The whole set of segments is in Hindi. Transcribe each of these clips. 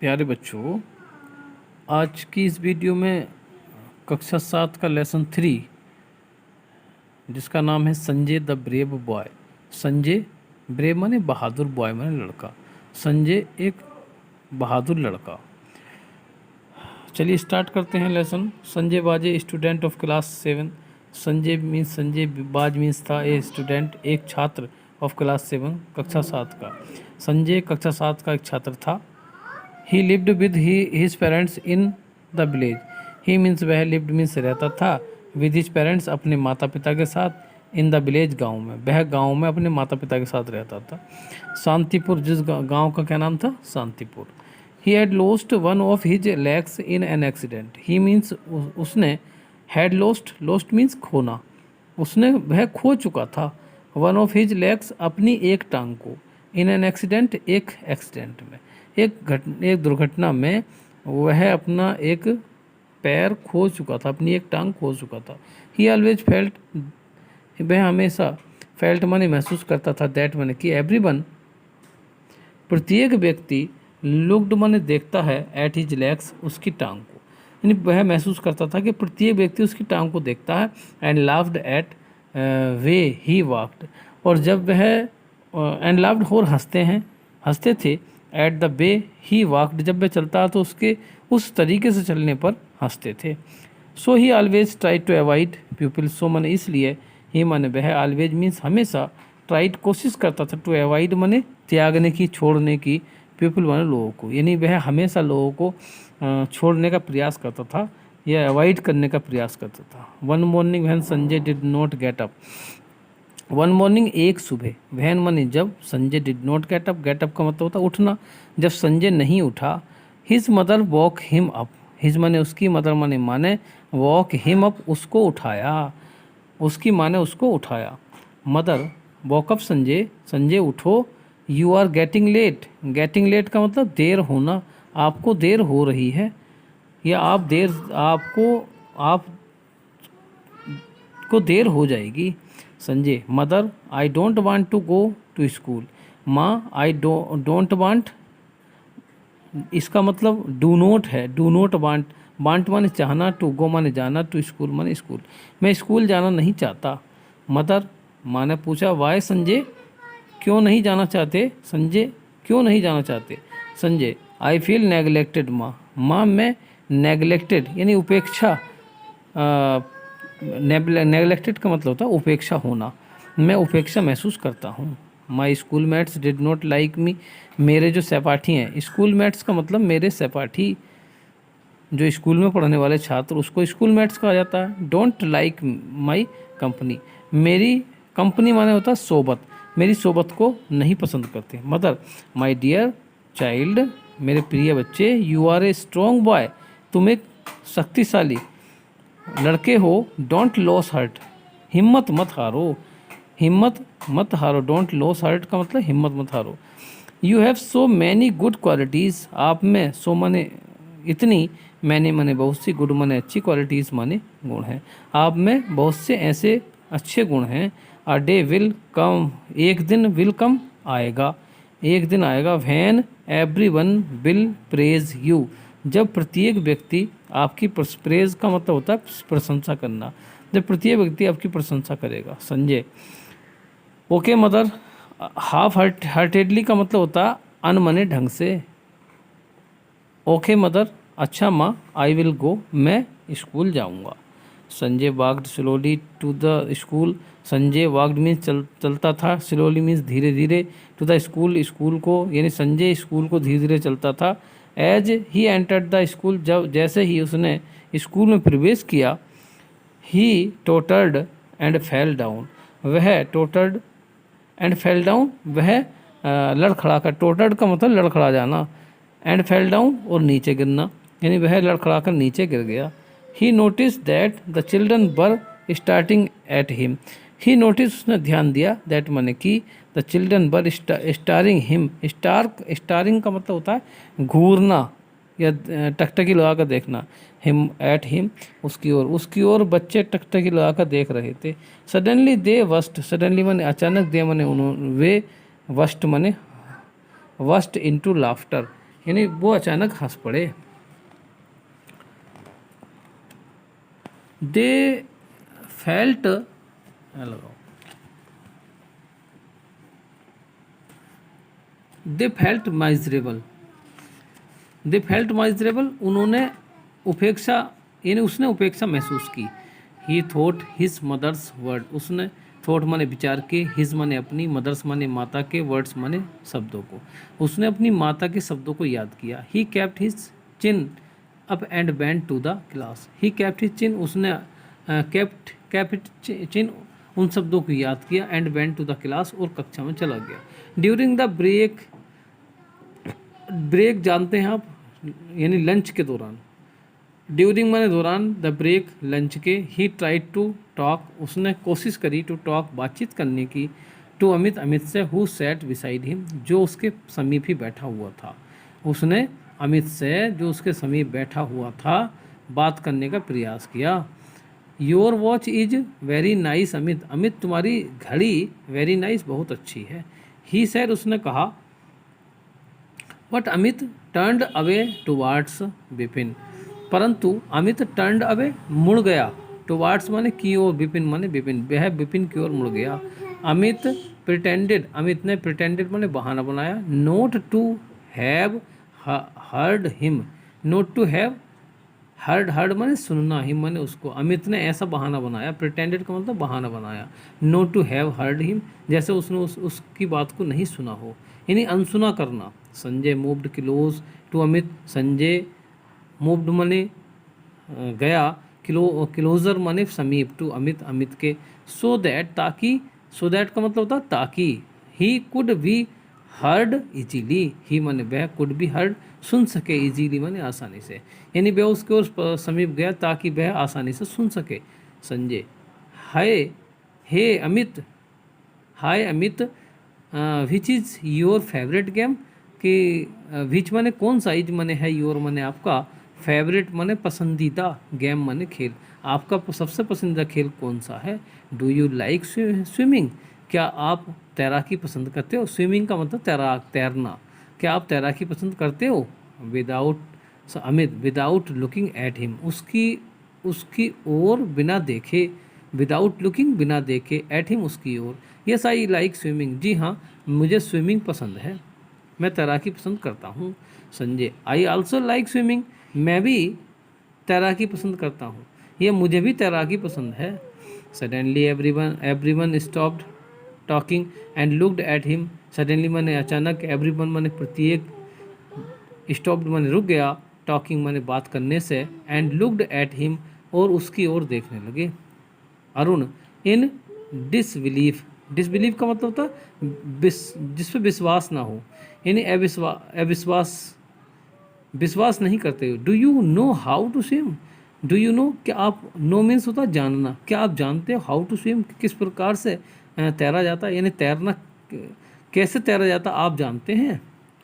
प्यारे बच्चों, आज की इस वीडियो में कक्षा 7 का लेसन 3 जिसका नाम है Sanjay the brave boy. Sanjay brave माने बहादुर, बॉय माने लड़का। संजय एक बहादुर लड़का। चलिए स्टार्ट करते हैं लेसन। संजय बाजे स्टूडेंट ऑफ क्लास 7। संजय बाज मीन्स था ए स्टूडेंट, एक छात्र ऑफ क्लास 7 कक्षा 7 का। संजय कक्षा 7 का एक छात्र था। ही lived with his parents in the village. He means वह, लिव्ड मीन्स रहता था, विद हिज पेरेंट्स अपने माता पिता के साथ, इन द विलेज गांव में, वह गांव में अपने माता पिता के साथ रहता था। शांतिपुर, जिस गांव का क्या नाम था? Shantipur. He had lost one of his legs in an accident. He means उसने, हैड लॉस्ट मीन्स खोना, उसने वह खो चुका था। वन ऑफ हिज लेग्स अपनी एक टांग को, इन एन एक्सीडेंट एक एक्सीडेंट में, एक दुर्घटना में वह अपना एक पैर खो चुका था, अपनी एक टांग खो चुका था। ही ऑलवेज फेल्ट, वह हमेशा, फेल्ट माने महसूस करता था, दैट माने कि एवरीवन, प्रत्येक व्यक्ति, लुक्ड माने देखता है, एट हिज लेग्स उसकी टांग को, यानी वह महसूस करता था कि प्रत्येक व्यक्ति उसकी टांग को देखता है। And laughed at bay he walked, और जब वह एंड लाफ्ड और हंसते थे, at the way he walked, जब वह चलता तो उसके उस तरीके से चलने पर हंसते थे। So he always try to avoid people, so माने इसलिए, ही माने वह, ऑलवेज मीन्स हमेशा, ट्राइड कोशिश करता था, टू अवॉइड माने त्यागने की, छोड़ने की, पीपल माने लोगों को, यानी वह हमेशा लोगों को छोड़ने का प्रयास करता था या अवॉइड करने का प्रयास करता था। One morning when Sanjay did not get up. One morning एक सुबह, वहन माने जब, Sanjay did not get up का मतलब होता उठना, जब संजय नहीं उठा। His mother walk him up, his माने उसकी, मदर माने वॉक हिम अप उसको उठाया, उसकी माने उसको उठाया। मदर वॉक अप संजय उठो। You are getting late, getting late का मतलब देर होना, आपको देर हो रही है, या आपको देर हो जाएगी। Sanjay, mother I don't want to go to school. माँ आई डोंट वांट, इसका मतलब डू नोट है, डू नोट वांट, वांट माने चाहना, टू गो माने जाना, टू स्कूल माने स्कूल, मैं स्कूल जाना नहीं चाहता। मदर, माँ ने पूछा, वाई संजय, क्यों नहीं जाना चाहते? संजय, क्यों नहीं जाना चाहते? Sanjay, I feel neglected. माँ मैं नेगलेक्टेड यानी उपेक्षा, नेगलेक्टेड का मतलब होता है उपेक्षा होना, मैं उपेक्षा महसूस करता हूँ। My school mates did not like me, मेरे जो सहपाठी हैं, स्कूल मेट्स का मतलब मेरे सहपाठी, जो स्कूल में पढ़ने वाले छात्र, उसको स्कूल मेट्स कहा जाता है। डोंट लाइक माई कंपनी, मेरी कंपनी माने होता है सोबत, मेरी सोबत को नहीं पसंद करते। मदर, माई डियर चाइल्ड, मेरे प्रिय बच्चे, you are a strong boy, तुम एक शक्तिशाली लड़के हो। डोंट लॉस हार्ट, हिम्मत मत हारो, हिम्मत मत हारो, डोंट लॉस हार्ट का मतलब हिम्मत मत हारो। You have so many good qualities, आप में, सो माने इतनी, मैंने माने बहुत सी, गुड माने अच्छी, क्वालिटीज़ माने गुण हैं, आप में बहुत से ऐसे अच्छे गुण हैं। अ डे विल कम, एक दिन, विल कम आएगा, एक दिन आएगा। When every one will praise you, जब प्रत्येक व्यक्ति आपकी, प्रेज का मतलब होता है प्रशंसा करना, जब प्रत्येक व्यक्ति आपकी प्रशंसा करेगा। Sanjay, okay mother, half heartedly का मतलब होता है अनमने ढंग से। ओके मदर, अच्छा माँ, आई विल गो, मैं स्कूल जाऊँगा। Sanjay walked slowly to the school, Sanjay walked means चलता था, स्लोली मीन्स धीरे धीरे, टू द स्कूल, स्कूल को, यानी संजय स्कूल को धीरे धीरे चलता था। As he entered the school, जब जैसे ही उसने स्कूल में प्रवेश किया। He tottered and fell down, वह टोटर्ड एंड फेल डाउन, वह लड़खड़ा कर, टोटर्ड का मतलब लड़खड़ा जाना, एंड फेल डाउन और नीचे गिरना, यानी वह लड़खड़ा कर नीचे गिर गया। He notice that the children were starting at him, he notice, उसने ध्यान दिया, दैट माने कि, the children were staring him, staring का मतलब होता है घूरना या टकटकी लगा कर देखना, हिम एट हिम, उसकी ओर बच्चे टकटकी लगा कर देख रहे थे। सडनली दे वस्ट, सडनली माने अचानक, दे माने उन्होंने, वे वस्ट माने वस्ट इनटू लाफ्टर, यानी वो अचानक हंस पड़े। दे फेल्ट लगाओ they felt miserable. They felt miserable, उन्होंने उपेक्षा यानी उसने उपेक्षा महसूस की। He thought his mother's word, उसने थॉट माने विचार के, हिज माने अपनी, मदर्स माने माता के, वर्ड्स माने शब्दों को। उसने अपनी माता के शब्दों को याद किया। He kept his chin up and went to the class. He kept his chin, उसने कैप्ट कैप्ट चिन उन शब्दों को याद किया, and went to the class, और कक्षा में चला गया। ड्यूरिंग द ब्रेक, ब्रेक जानते हैं आप, यानी लंच के दौरान। ड्यूरिंग माने दौरान, द ब्रेक लंच के। ही ट्राइड टू टॉक, उसने कोशिश करी, टू टॉक बातचीत करने की, टू अमित, अमित से, हु सैट बिसाइड हिम, जो उसके समीप ही बैठा हुआ था। उसने अमित से, जो उसके समीप बैठा हुआ था, बात करने का प्रयास किया। Your watch is very nice Amit, Amit तुम्हारी घड़ी वेरी नाइस बहुत अच्छी है। ही सैड, उसने कहा। But Amit turned away towards Vipin, परंतु अमित टर्न्ड अवे मुड़ गया, टुवार्ड्स माने की ओर, विपिन माने विपिन, वह विपिन की ओर मुड़ गया। अमित प्रिटेंडेड, अमित ने प्रिटेंडेड माने बहाना बनाया, not to have heard him, not to have heard, heard माने सुनना, हिम माने उसको। अमित ने ऐसा बहाना बनाया, प्रिटेंडेड का मतलब बहाना बनाया, not to have heard him, जैसे उसने उसकी बात को नहीं सुना हो, यानी अनसुना करना। Sanjay moved close to Amit, Sanjay moved माने गया, क्लोजर माने समीप, टू अमित, अमित के, सो दैट ताकि, सो दैट का मतलब होता ताकि, he could be heard easily, he माने वह, कुड बी हर्ड सुन सके, इजीली माने आसानी से, यानी वह उसके ओर समीप गया ताकि वह आसानी से सुन सके। Sanjay, hi hey Amit, hi Amit, which is your favourite game, कि विच माने कौन सा, इज माने है, योर माने आपका, फेवरेट माने पसंदीदा, गेम माने खेल, आपका सबसे पसंदीदा खेल कौन सा है। डू यू लाइक स्विमिंग, क्या आप तैराकी पसंद करते हो। स्विमिंग का मतलब तैरना, क्या आप तैराकी पसंद करते हो। Without Amit, without looking at him, उसकी ओर बिना देखे, विदाउट लुकिंग बिना देखे, एट हिम उसकी ओर। यस आई लाइक स्विमिंग, जी हाँ मुझे स्विमिंग पसंद है, मैं तैराकी पसंद करता हूँ। Sanjay, I also like swimming, मैं भी तैराकी पसंद करता हूँ, यह मुझे भी तैराकी पसंद है। Suddenly everyone stopped talking and looked at him, suddenly माने अचानक, एवरीवन माने प्रत्येक, स्टॉप्ड माने रुक गया, टॉकिंग माने बात करने से, एंड लुक्ड एट हिम और उसकी ओर देखने लगे। अरुण, इन डिसबिलीफ, डिसबिलीफ का मतलब होता जिस पे विश्वास ना हो, यानी अविश्वास, विश्वास नहीं करते हो। Do you know how to swim, do you know, क्या आप, नो मीन्स होता जानना, क्या आप जानते हो, हाउ टू स्विम किस प्रकार से तैरा जाता है, यानी तैरना कैसे तैरा जाता आप जानते हैं।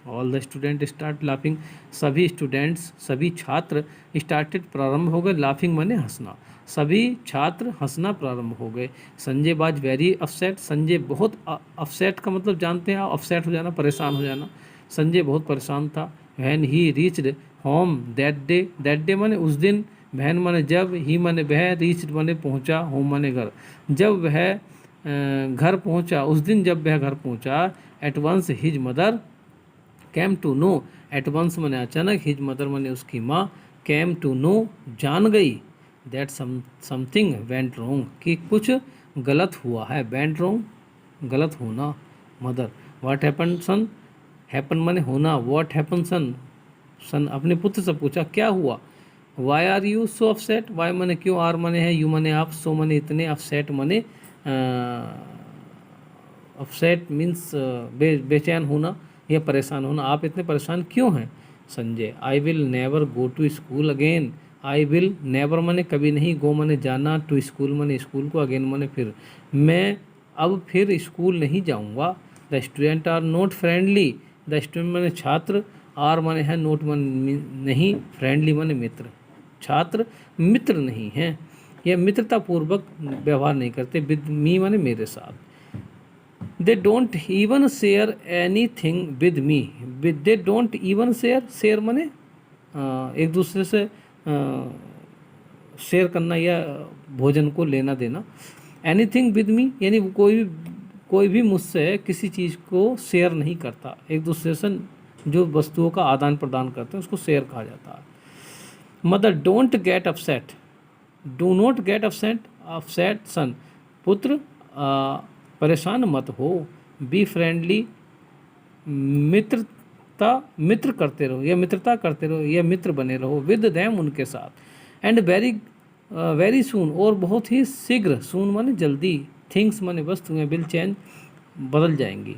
All the student start laughing, सभी स्टूडेंट्स, सभी छात्र, स्टार्टेड प्रारंभ हो गए, लाफिंग माने हंसना, सभी छात्र हंसना प्रारंभ हो गए। Sanjay was very upset, Sanjay बहुत, अपसेट का मतलब जानते हैं आप, अपसेट हो जाना, परेशान हो जाना, संजय बहुत परेशान था। When he reached home that day माने उस दिन, वैन माने जब, ही माने वह, रीच्ड माने पहुंचा, होम माने घर, जब वह घर पहुंचा, उस दिन जब वह घर पहुंचा। At once his mother came to know, at once माने अचानक, हिज मदर माने उसकी माँ, कैम टू नो जान गई, दैट समथिंग वेंट रॉन्ग, कि कुछ गलत हुआ है, वेंट रॉन्ग गलत होना। Mother, what happen son, happen माने होना, व्हाट हैपन सन, सन अपने पुत्र से पूछा क्या हुआ। Why are you so upset, why माने क्यों, आर माने है, यू माने आप, सो माने इतने, अपसेट माने अपसेट मीन्स बेचैन होना या परेशान होना, आप इतने परेशान क्यों हैं। Sanjay, I will never go to school again, I will never माने कभी नहीं, गो माने जाना, टू स्कूल माने स्कूल को, अगेन माने फिर, मैं अब फिर स्कूल नहीं जाऊंगा। The student are not friendly, the student माने छात्र, आर माने है, नोट माने नहीं, फ्रेंडली माने मित्र, छात्र मित्र नहीं हैं, यह मित्रतापूर्वक व्यवहार नहीं करते, विद मी माने मेरे साथ। They don't even share any thing with me, they don't even share, share माने एक दूसरे से शेयर करना या भोजन को लेना देना। एनीथिंग विद मी यानी कोई भी मुझसे किसी चीज़ को शेयर नहीं करता, एक दूसरे से जो वस्तुओं का आदान प्रदान करते हैं उसको शेयर कहा जाता है। Mother don't get upset, do not get upset son, पुत्र परेशान मत हो। बी फ्रेंडली, मित्र करते रहो या मित्रता करते रहो या मित्र बने रहो। विद देम, उनके साथ। एंड वेरी सून, और बहुत ही शीघ्र। सून माने जल्दी, थिंग्स माने वस्तुएं, विल चेंज बदल जाएंगी,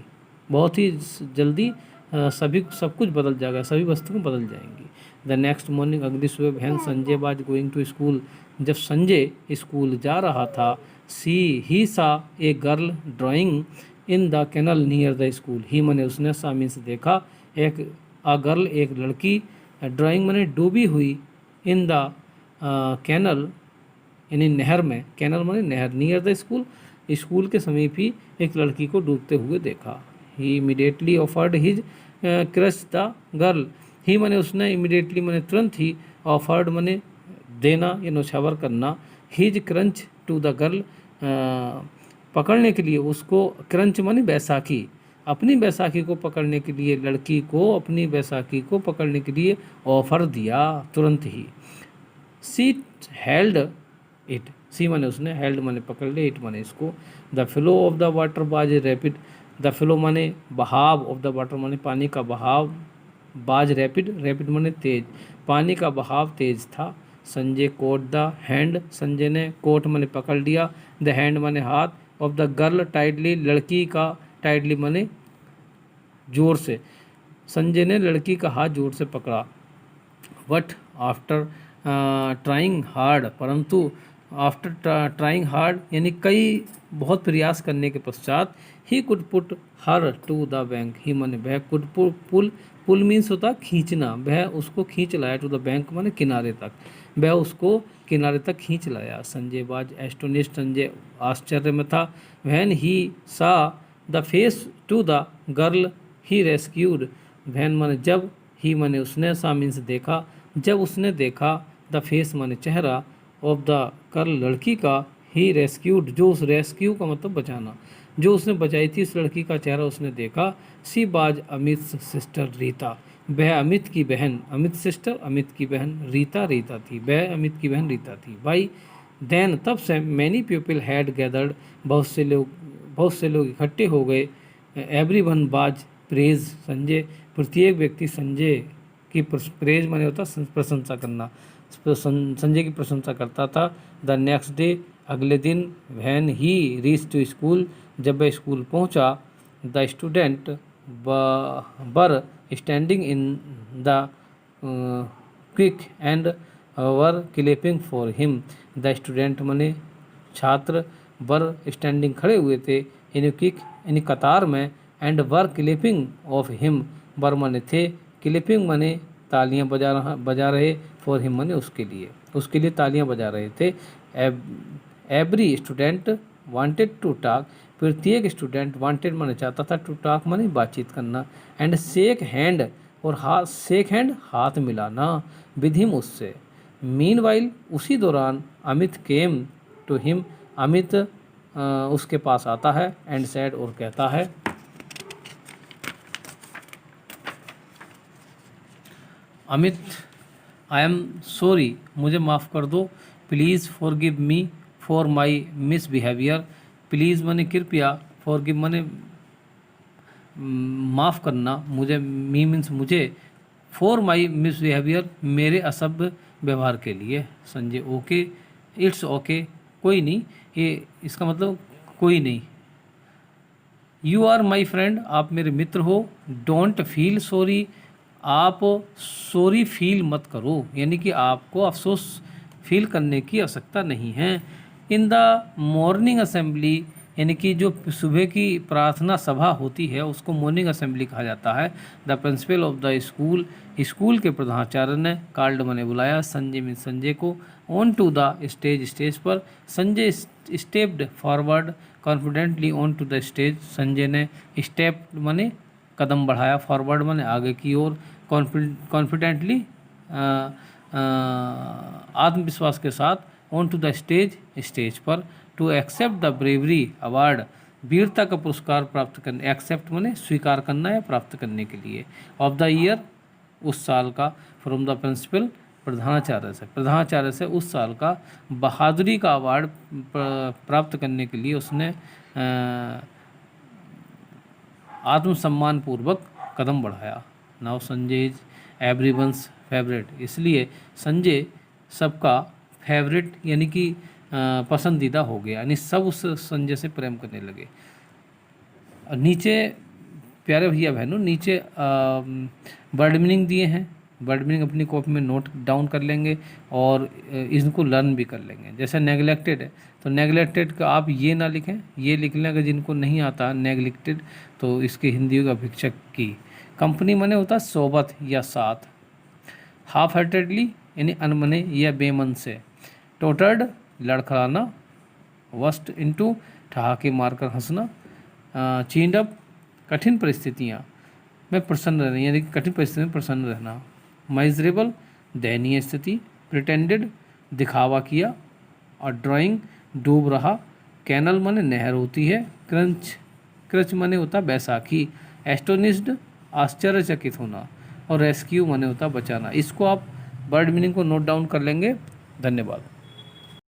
बहुत ही जल्दी सब कुछ बदल जाएगा, सभी वस्तुएं बदल जाएंगी। द नेक्स्ट मॉर्निंग, अगली सुबह, when Sanjay was going to school, जब संजय स्कूल जा रहा था। He saw a girl drowning in the canal near the school. He माने उसने, सा मीन्स देखा, एक गर्ल एक लड़की, ड्राइंग माने डूबी हुई, इन द कैनल यानी नहर में, कैनल माने नहर, नियर द स्कूल स्कूल के समीप ही एक लड़की को डूबते हुए देखा। He immediately offered his crush the girl. He माने उसने, इमीडिएटली माने तुरंत ही, ऑफर्ड माने देना या नौछावर करना, his crunch to the girl पकड़ने के लिए उसको, क्रंच माने बैसाखी, अपनी बैसाखी को पकड़ने के लिए, लड़की को अपनी बैसाखी को पकड़ने के लिए ऑफर दिया तुरंत ही। सी हेल्ड इट, सी माने उसने, हेल्ड माने पकड़ ले, इट माने इसको। The flow of the water बाज रैपिड, द फ्लो माने बहाव, ऑफ द वाटर माने पानी का बहाव, बाज रैपिड, रैपिड माने तेज, पानी का बहाव तेज था। Sanjay caught the hand, Sanjay ने कोट माने पकड़ लिया, द हैंड माने हाथ, ऑफ द गर्ल टाइटली, लड़की का, टाइटली माने जोर से, संजय ने लड़की का हाथ जोर से पकड़ा। बट आफ्टर ट्राइंग हार्ड, परंतु आफ्टर ट्राइंग हार्ड यानी कई बहुत प्रयास करने के पश्चात, he could put her to the bank, he माने वह, कुड पुल मीन्स होता खींचना, वह उसको खींच लाया, टू द बैंक माने किनारे तक, वह उसको किनारे तक खींच लाया। संजय वाज एस्टोनिश्ड, संजय आश्चर्य में था। When he saw the face to the girl he rescued, when माने जब, ही माने उसने, सा मीन्स देखा, जब उसने देखा, द फेस माने चेहरा, ऑफ द गर्ल लड़की का, ही रेस्क्यूड जो उस रेस्क्यू का मतलब बचाना, जो उसने बचाई थी उस लड़की का चेहरा उसने देखा। सी बाज अमित सिस्टर रीता, वह अमित की बहन, अमित सिस्टर अमित की बहन, रीता रीता थी, वह अमित की बहन रीता थी। बाई देन तब से, मैनी पीपल हैड गैदर्ड, बहुत से लोग इकट्ठे हो गए। एवरी वन बाज प्रेज संजय, प्रत्येक व्यक्ति संजय की प्रेज माने होता प्रशंसा करना, संजय की प्रशंसा करता था। द नेक्स्ट डे, अगले दिन, when he reach to school, जब वह स्कूल पहुंचा, the student were standing in the quick and were clapping for him, the student माने छात्र, वर स्टैंडिंग खड़े हुए थे, इन क्विक यानी कतार में, and were clapping of him, were माने थे, क्लैपिंग माने तालियां बजा रहे, फॉर हिम माने उसके लिए तालियां बजा रहे थे। Every student wanted to talk, प्रत्येक स्टूडेंट, वांटेड माने चाहता था, टू टॉक माने बातचीत करना, एंड शेक हैंड, और हाथ, शेक हैंड हाथ मिलाना, विद हिम उससे। मीनवाइल, उसी दौरान, Amit came to him, Amit उसके पास आता है, एंड सैड, और कहता है, अमित, आई एम सॉरी, मुझे माफ़ कर दो, please forgive me for my misbehaviour, please माने कृपया, फॉरगिव माने माफ़ करना, मुझे, मी मीन्स मुझे, फॉर माई मिसबिहेवियर मेरे असभ्य व्यवहार के लिए। संजय ओके, इट्स ओके, कोई नहीं, ये इसका मतलब कोई नहीं। यू आर माई फ्रेंड, आप मेरे मित्र हो। डोंट फील सॉरी, आप सॉरी फील मत करो, यानी कि आपको अफसोस फील करने की आवश्यकता नहीं है। इन द मॉर्निंग असेंबली, यानी कि जो सुबह की प्रार्थना सभा होती है उसको मॉर्निंग असेंबली कहा जाता है। The principle of the school, school के प्रधानाचार्य ने कॉल्ड मैंने बुलाया संजय मीन संजय को, on to the stage, stage पर। Sanjay stepped forward confidently on to the stage, Sanjay ने स्टेप माने कदम बढ़ाया, फॉरवर्ड माने आगे की ओर, कॉन्फिडेंटली आत्मविश्वास के साथ, on to the stage, stage पर, to accept the bravery award, वीरता का पुरस्कार प्राप्त करने, एक्सेप्ट माने स्वीकार करना या प्राप्त करने के लिए, ऑफ द ईयर उस साल का, फ्रॉम द प्रिंसिपल प्रधानाचार्य से उस साल का बहादुरी का अवार्ड प्राप्त करने के लिए उसने आत्मसम्मान पूर्वक कदम बढ़ाया। Now Sanjay is everyone's favourite, इसलिए संजय सबका फेवरेट यानी कि पसंदीदा हो गया, यानी सब उस संजय से प्रेम करने लगे। नीचे प्यारे भैया बहनों नीचे वर्ड मीनिंग दिए हैं, वर्ड मीनिंग अपनी कॉपी में नोट डाउन कर लेंगे और इनको लर्न भी कर लेंगे। जैसे नेगलेक्टेड है तो नेगलेक्टेड का आप ये ना लिखें, ये लिख लें, अगर जिनको नहीं आता नेगलेक्टेड तो इसकी हिंदी का भिक्षक की। कंपनी मने होता सोबत या साथ। हाफ हार्टेडली यानी अनमने या बेमन से। टोटर्ड लड़खड़ाना। वस्ट इनटू ठहाके मारकर हंसना। चींड अप कठिन परिस्थितियाँ में प्रसन्न रहना, यानी कि कठिन परिस्थिति में प्रसन्न रहना। माइजरेबल दयनीय स्थिति। प्रिटेंडेड दिखावा किया। और ड्राइंग डूब रहा। कैनल माने नहर होती है। क्रच माने होता बैसाखी। एस्टोनिस्ड आश्चर्यचकित होना। और रेस्क्यू माने होता बचाना। इसको आप वर्ड मीनिंग को नोट डाउन कर लेंगे। धन्यवाद।